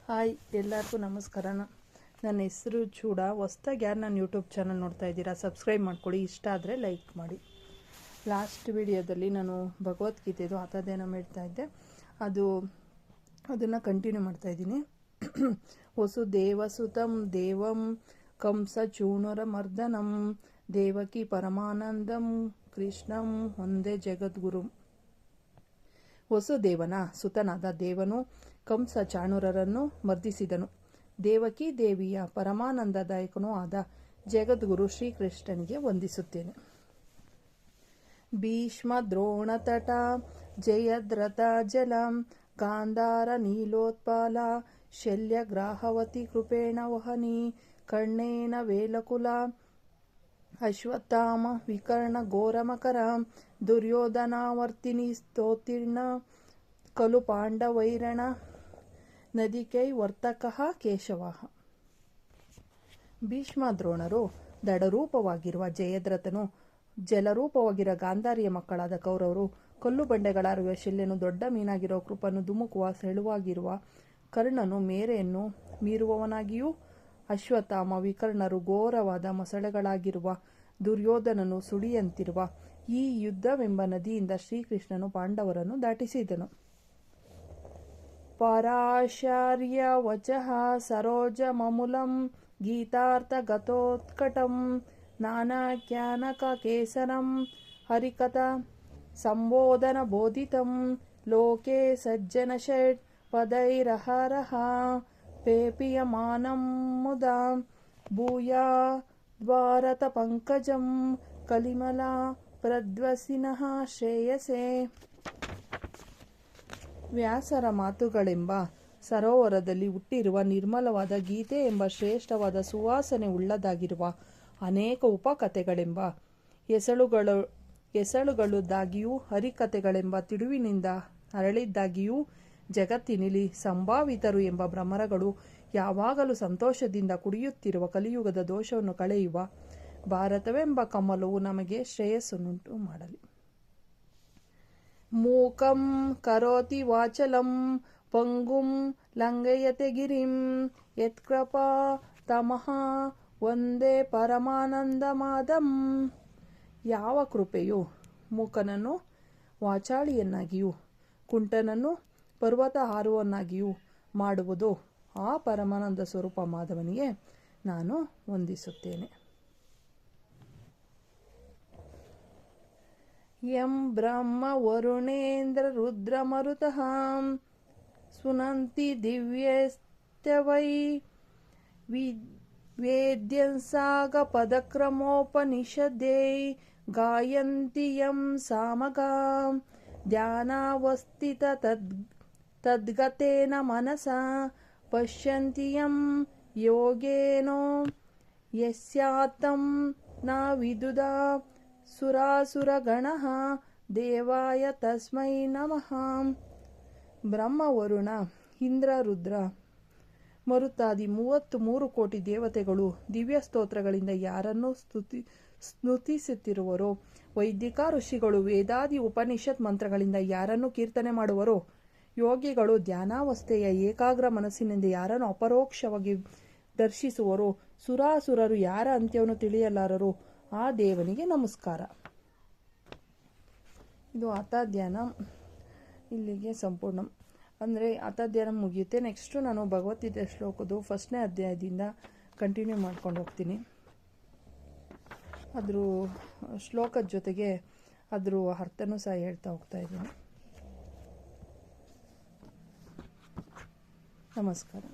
Hi, ಎಲ್ಲರಿಗೂ ನಮಸ್ಕಾರ. ನನ್ನ ಹೆಸರು ಚೂಡ. ಹೊಸ್ದಾಗಿ ಯಾರು ನನ್ನ ಯೂಟ್ಯೂಬ್ ಚಾನಲ್ ನೋಡ್ತಾ ಇದ್ದೀರಾ, ಸಬ್ಸ್ಕ್ರೈಬ್ ಮಾಡ್ಕೊಳ್ಳಿ. ಇಷ್ಟ ಆದರೆ ಲೈಕ್ ಮಾಡಿ. ಲಾಸ್ಟ್ ವಿಡಿಯೋದಲ್ಲಿ ನಾನು ಭಗವದ್ಗೀತೆದು ಅಥಾಧ್ಯಾನ ಮಾಡ್ತಾ ಇದ್ದೆ, ಅದನ್ನು ಕಂಟಿನ್ಯೂ ಮಾಡ್ತಾಯಿದ್ದೀನಿ. ವಸುದೇವಸುತಂ ದೇವಂ ಕಂಸ ಚೂಣುರಮರ್ದನಂ ದೇವಕಿ ಪರಮಾನಂದಂ ಕೃಷ್ಣಂ ಒಂದೇ ಜಗದ್ಗುರು. ವಸುದೇವನ ಸುತನಾದ ದೇವನು ಕಂಸ ಚಾಣೂರರನ್ನು ಮರ್ದಿಸಿದನು. ದೇವಕಿ ದೇವಿಯ ಪರಮಾನಂದದಾಯಕನೂ ಆದ ಜಗದ್ಗುರು ಶ್ರೀಕೃಷ್ಣನಿಗೆ ವಂದಿಸುತ್ತೇನೆ. ಭೀಷ್ಮ ದ್ರೋಣತಟ ಜಯದ್ರಥ ಜಲ ಗಾಂಧಾರ ನೀಲೋತ್ಪಾಲ ಶಲ್ಯ ಗ್ರಾಹವತಿ ಕೃಪೇಣ ವಹನಿ ಕರ್ಣೇನ ವೇಲಕುಲ ಅಶ್ವತ್ಥಾಮ ವಿಕರ್ಣ ಘೋರಮಕರ ದುರ್ಯೋಧನಾವರ್ತಿನಿ ಸ್ತೋತೀರ್ಣ ಕಲು ಪಾಂಡವೈರಣ ನದಿಕೈ ವರ್ತಕಃ ಕೇಶವ. ಭೀಷ್ಮ ದ್ರೋಣರು ದಡರೂಪವಾಗಿರುವ ಜಯದ್ರಥನು, ಜಲರೂಪವಾಗಿರುವ ಗಾಂಧಾರಿಯ ಮಕ್ಕಳಾದ ಕೌರವರು, ಕಲ್ಲು ಬಂಡೆಗಳಾಗಿರುವ ಶಲ್ಯನು, ದೊಡ್ಡ ಮೀನಾಗಿರುವ ಕೃಪನು, ಧುಮುಕುವ ಸೆಳುವಾಗಿರುವ ಕರ್ಣನು, ಮೇರೆಯನ್ನು ಮೀರುವವನಾಗಿಯೂ, ಅಶ್ವತ್ಥಾಮ ವಿಕರ್ಣರು ಘೋರವಾದ ಮೊಸಳೆಗಳಾಗಿರುವ ದುರ್ಯೋಧನನು ಸುಳಿಯಂತಿರುವ ಈ ಯುದ್ಧವೆಂಬ ನದಿಯಿಂದ ಶ್ರೀಕೃಷ್ಣನು ಪಾಂಡವರನ್ನು ದಾಟಿಸಿದನು. ಪರಾಶರ್ಯ ವಚಃ ಸರೋಜಮಮೂಲಂ ಗೀತಾರ್ಥಗತೋತ್ಕಟಂ ನಾನಾಖ್ಯಾನಕ ಕೇಸರಂ ಹರಿಕಥಾ ಸಂಬೋಧನ ಬೋಧಿತಂ ಲೋಕೆ ಸಜ್ಜನ ಷಟ್ ಪದೈರಹರಹ ಪೇಪಿಯಮಾನಂ ಮುದಾ ಭೂಯಾ ದ್ವಾರತ ಪಂಕಜಂ ಕಲಿಮಲ ಪ್ರದ್ವಸಿನಃ ಶ್ರೇಯಸೆ. ವ್ಯಾಸರ ಮಾತುಗಳೆಂಬ ಸರೋವರದಲ್ಲಿ ಹುಟ್ಟಿರುವ ನಿರ್ಮಲವಾದ ಗೀತೆ ಎಂಬ ಶ್ರೇಷ್ಠವಾದ ಸುವಾಸನೆ ಉಳ್ಳದಾಗಿರುವ ಅನೇಕ ಉಪಕಥೆಗಳೆಂಬ ಎಸಳುಗಳುದಾಗಿಯೂ ಹರಿಕಥೆಗಳೆಂಬ ತಿಳುವಿನಿಂದ ಅರಳಿದ್ದಾಗಿಯೂ ಜಗತ್ತಿನಲ್ಲಿ ಸಂಭಾವಿತರು ಎಂಬ ಭ್ರಮರಗಳು ಯಾವಾಗಲೂ ಸಂತೋಷದಿಂದ ಕುಡಿಯುತ್ತಿರುವ ಕಲಿಯುಗದ ದೋಷವನ್ನು ಕಳೆಯುವ ಭಾರತವೆಂಬ ಕಮಲವು ನಮಗೆ ಶ್ರೇಯಸ್ಸನ್ನುಂಟು ಮಾಡಲಿ. ಮೂಕಂ ಕರೋತಿ ವಾಚಲಂ ಪಂಗುಂ ಲಂಘಯತೆ ಗಿರಿಂ ಯತ್ಕೃಪಾ ತಮಃ ವಂದೇ ಪರಮಾನಂದಮಾದಂ. ಯಾವ ಕೃಪೆಯು ಮೂಕನನ್ನು ವಾಚಾಳಿಯನ್ನಾಗಿಯೂ ಕುಂಟನನ್ನು ಪರ್ವತ ಹಾರುವನ್ನಾಗಿಯೂ ಮಾಡುವುದು, ಆ ಪರಮಾನಂದ ಸ್ವರೂಪ ಮಾಧವನಿಗೆ ನಾನು ವಂದಿಸುತ್ತೇನೆ. ಯಂ ಬ್ರಹ್ಮ ವರುಣೇಂದ್ರ ರುದ್ರ ಮರುತಃ ಸುನಂತಿ ದಿವ್ಯಸ್ತವೈ ವೇದ್ಯಂಸಾಗ ಪದಕ್ರಮೋಪನಿಷದೇ ಗಾಯಂತಿ ಯಂ ಸಾಮಗಾ ಧ್ಯಾನಾವಸ್ಥಿತ ತದ್ಗತೇನ ಮನಸಾ ಪಶ್ಯಂತಿ ಯಂ ಯೋಗೇನೋ ಯಸ್ಯಾತ್ತಂ ನ ವಿದುದಾ ಸುರಾಸುರಗಣಃ ದೇವಾಯ ತಸ್ಮೈ ನಮಃ. ಬ್ರಹ್ಮ, ವರುಣ, ಇಂದ್ರ, ರುದ್ರ, ಮರುತಾದಿ 33 ಕೋಟಿ ದೇವತೆಗಳು ದಿವ್ಯ ಸ್ತೋತ್ರಗಳಿಂದ ಯಾರನ್ನು ಸ್ತುತಿಸುತ್ತಿರುವರೋ, ವೈದಿಕ ಋಷಿಗಳು ವೇದಾದಿ ಉಪನಿಷತ್ ಮಂತ್ರಗಳಿಂದ ಯಾರನ್ನು ಕೀರ್ತನೆ ಮಾಡುವರೋ, ಯೋಗಿಗಳು ಧ್ಯಾನಾವಸ್ಥೆಯ ಏಕಾಗ್ರ ಮನಸ್ಸಿನಿಂದ ಯಾರನ್ನು ಅಪರೋಕ್ಷವಾಗಿ ದರ್ಶಿಸುವರೋ, ಸುರಾಸುರರು ಯಾರ ಅಂತ್ಯವನ್ನು ತಿಳಿಯಲಾರರೋ ಆ ದೇವನಿಗೆ ನಮಸ್ಕಾರ. ಇದು ಅಥಾಧ್ಯಾನ ಇಲ್ಲಿಗೆ ಸಂಪೂರ್ಣ. ಅಂದರೆ ಅಥಾಧ್ಯಾನ ಮುಗಿಯುತ್ತೆ. ನೆಕ್ಸ್ಟು ನಾನು ಭಗವದ್ಗೀತೆ ಶ್ಲೋಕದ್ದು 1ನೇ ಅಧ್ಯಾಯದಿಂದ ಕಂಟಿನ್ಯೂ ಮಾಡ್ಕೊಂಡು ಹೋಗ್ತೀನಿ. ಅದ್ರ ಶ್ಲೋಕದ ಜೊತೆಗೆ ಅದ್ರ ಅರ್ಥನೂ ಸಹ ಹೇಳ್ತಾ ಹೋಗ್ತಾ ಇದ್ದೀನಿ. ನಮಸ್ಕಾರ.